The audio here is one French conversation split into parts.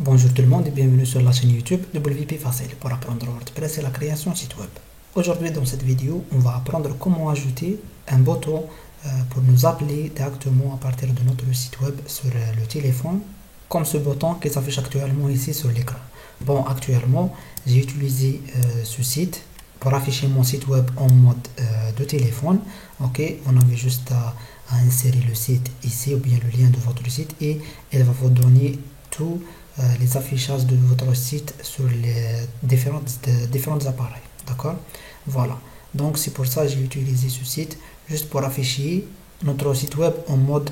Bonjour tout le monde et bienvenue sur la chaîne YouTube WP Facile pour apprendre WordPress et la création de site web. Aujourd'hui dans cette vidéo, on va apprendre comment ajouter un bouton pour nous appeler directement à partir de notre site web sur le téléphone, comme ce bouton qui s'affiche actuellement ici sur l'écran. Bon, actuellement, j'ai utilisé ce site pour afficher mon site web en mode de téléphone. Ok, on avait juste à insérer le site ici ou bien le lien de votre site et elle va vous donner tout les affichages de votre site sur les différents appareils. D'accord, voilà, donc c'est pour ça que j'ai utilisé ce site juste pour afficher notre site web en mode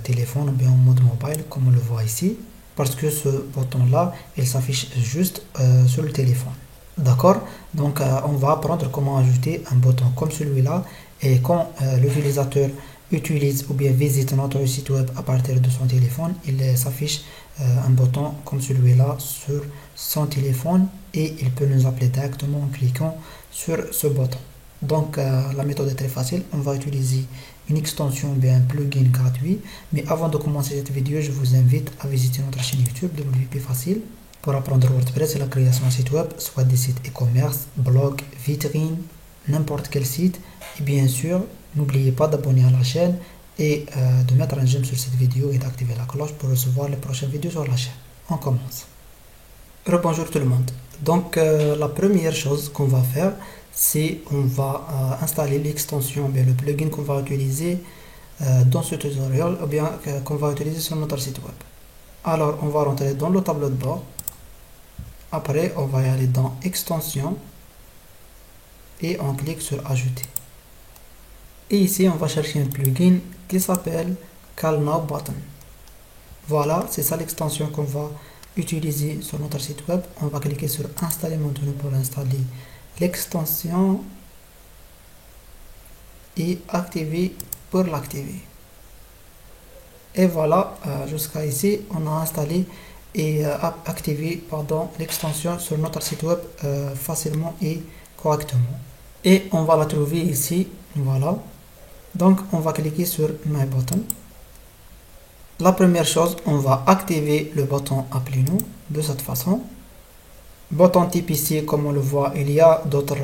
téléphone ou bien en mode mobile comme on le voit ici, parce que ce bouton là il s'affiche juste sur le téléphone. D'accord, donc on va apprendre comment ajouter un bouton comme celui-là, et quand l'utilisateur utilise ou bien visite notre site web à partir de son téléphone, il s'affiche un bouton comme celui-là sur son téléphone et il peut nous appeler directement en cliquant sur ce bouton. Donc la méthode est très facile, on va utiliser une extension ou bien un plugin gratuit. Mais avant de commencer cette vidéo, je vous invite à visiter notre chaîne YouTube WP Facile pour apprendre WordPress et la création de site web, soit des sites e-commerce, blog, vitrine, n'importe quel site. Et bien sûr, n'oubliez pas d'abonner à la chaîne et de mettre un j'aime sur cette vidéo et d'activer la cloche pour recevoir les prochaines vidéos sur la chaîne. On commence. Rebonjour tout le monde. Donc la première chose qu'on va faire, c'est on va installer l'extension, bien le plugin qu'on va utiliser dans ce tutoriel, ou bien qu'on va utiliser sur notre site web. Alors on va rentrer dans le tableau de bord. Après on va y aller dans extension et on clique sur ajouter. Et ici on va chercher un plugin qui s'appelle Call Now Button. Voilà, c'est ça l'extension qu'on va utiliser sur notre site web. On va cliquer sur installer maintenant pour installer l'extension et activer pour l'activer. Et voilà, jusqu'à ici on a installé et activé l'extension sur notre site web facilement et correctement. Et on va la trouver ici, voilà. Donc on va cliquer sur My Button. La première chose, on va activer le bouton Appelez-nous de cette façon. Bouton type ici, comme on le voit, il y a d'autres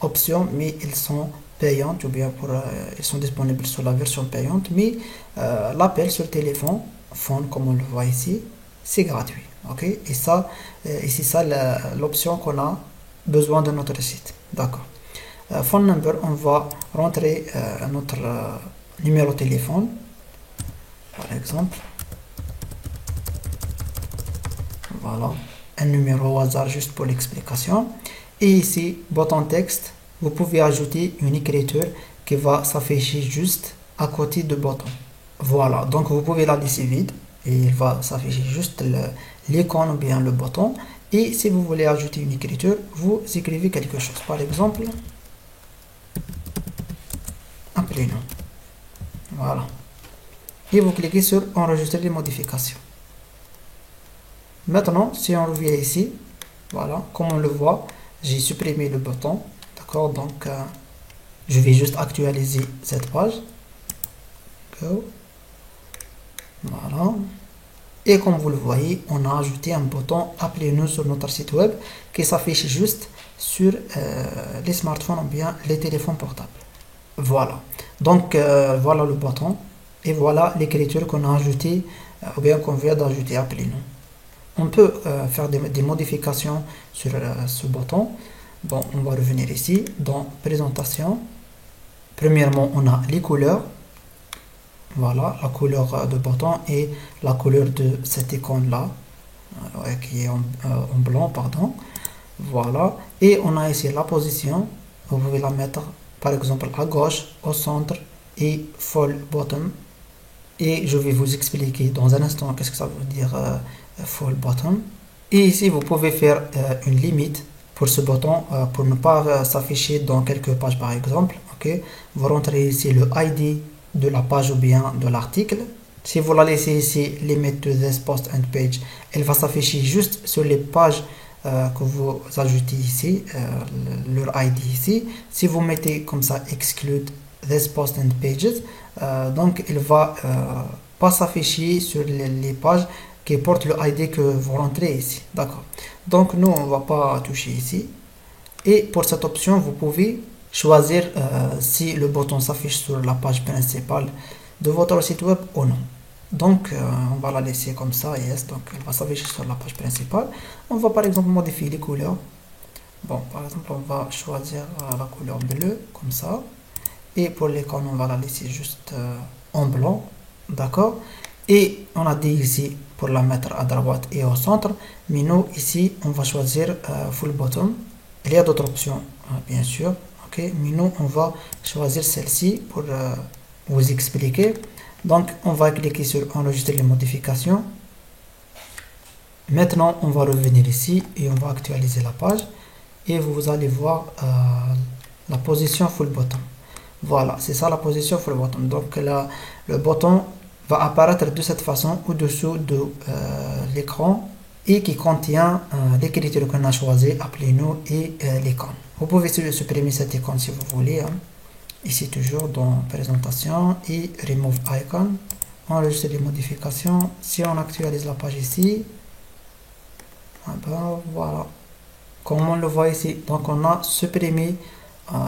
options, mais ils sont payantes, ou bien ils sont disponibles sur la version payante. Mais l'appel sur téléphone, phone, comme on le voit ici, c'est gratuit. Ok, et ça, ici ça l'option qu'on a besoin de notre site. D'accord. Phone number, on va rentrer notre numéro de téléphone, par exemple. Voilà, un numéro au hasard juste pour l'explication. Et ici, bouton texte, vous pouvez ajouter une écriture qui va s'afficher juste à côté du bouton. Voilà, donc vous pouvez la laisser vide et il va s'afficher juste l'icône ou bien le bouton. Et si vous voulez ajouter une écriture, vous écrivez quelque chose, par exemple Appelez-nous. Voilà. Et vous cliquez sur enregistrer les modifications. Maintenant, si on revient ici, voilà, comme on le voit, j'ai supprimé le bouton. D'accord, donc je vais juste actualiser cette page. Go. Voilà. Et comme vous le voyez, on a ajouté un bouton Appelez-nous sur notre site web qui s'affiche juste sur les smartphones ou bien les téléphones portables. Voilà, donc voilà le bouton et voilà l'écriture qu'on a ajoutée ou bien qu'on vient d'ajouter. Appelez-nous. On peut faire des modifications sur ce bouton. Bon, on va revenir ici dans présentation. Premièrement, on a les couleurs. Voilà, la couleur de bouton et la couleur de cette icône là qui est en blanc, pardon. Voilà, et on a ici la position. Vous pouvez la mettre par exemple à gauche, au centre et full bottom. Et je vais vous expliquer dans un instant qu'est-ce que ça veut dire full bottom. Et ici vous pouvez faire une limite pour ce bouton pour ne pas s'afficher dans quelques pages par exemple. Ok, vous rentrez ici le ID de la page ou bien de l'article. Si vous la laissez ici limit to this post and page, elle va s'afficher juste sur les pages que vous ajoutez ici, leur ID ici. Si vous mettez comme ça exclude this post and pages, donc il va pas s'afficher sur les pages qui porte le ID que vous rentrez ici. D'accord. Donc nous, on va pas toucher ici. Et pour cette option, vous pouvez choisir si le bouton s'affiche sur la page principale de votre site web ou non. Donc on va la laisser comme ça, yes, donc elle va s'afficher sur la page principale. On va par exemple modifier les couleurs. Bon, par exemple, on va choisir la couleur bleue, comme ça. Et pour l'icône, on va la laisser juste en blanc, d'accord. Et on a dit ici pour la mettre à droite et au centre, mais nous ici on va choisir full bottom. Il y a d'autres options bien sûr, ok, mais nous on va choisir celle-ci pour vous expliquer. Donc on va cliquer sur enregistrer les modifications. Maintenant on va revenir ici et on va actualiser la page et vous allez voir la position full bottom. Voilà, c'est ça la position full bottom. Donc là le bouton va apparaître de cette façon au-dessous de l'écran et qui contient l'écriture qu'on a choisi, appelez-nous et l'icône. Vous pouvez supprimer cette icône si vous voulez. Ici toujours dans présentation et remove icon, enregistrer les modifications. Si on actualise la page ici, ben voilà, comme on le voit ici, donc on a supprimé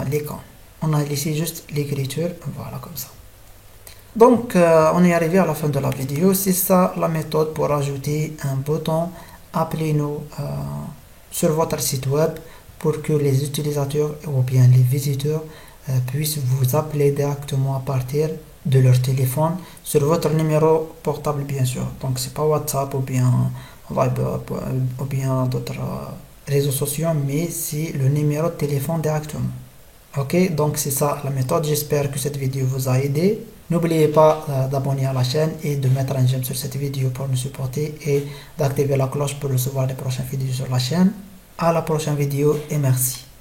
l'icône. On a laissé juste l'écriture, voilà comme ça. Donc on est arrivé à la fin de la vidéo. C'est ça la méthode pour ajouter un bouton appelez-nous sur votre site web pour que les utilisateurs ou bien les visiteurs puissent vous appeler directement à partir de leur téléphone sur votre numéro portable bien sûr. Donc c'est pas WhatsApp ou bien Viber ou bien d'autres réseaux sociaux, mais c'est le numéro de téléphone directement. Ok, donc c'est ça la méthode. J'espère que cette vidéo vous a aidé. N'oubliez pas d'abonner à la chaîne et de mettre un j'aime sur cette vidéo pour nous supporter et d'activer la cloche pour recevoir les prochaines vidéos sur la chaîne. À la prochaine vidéo et merci.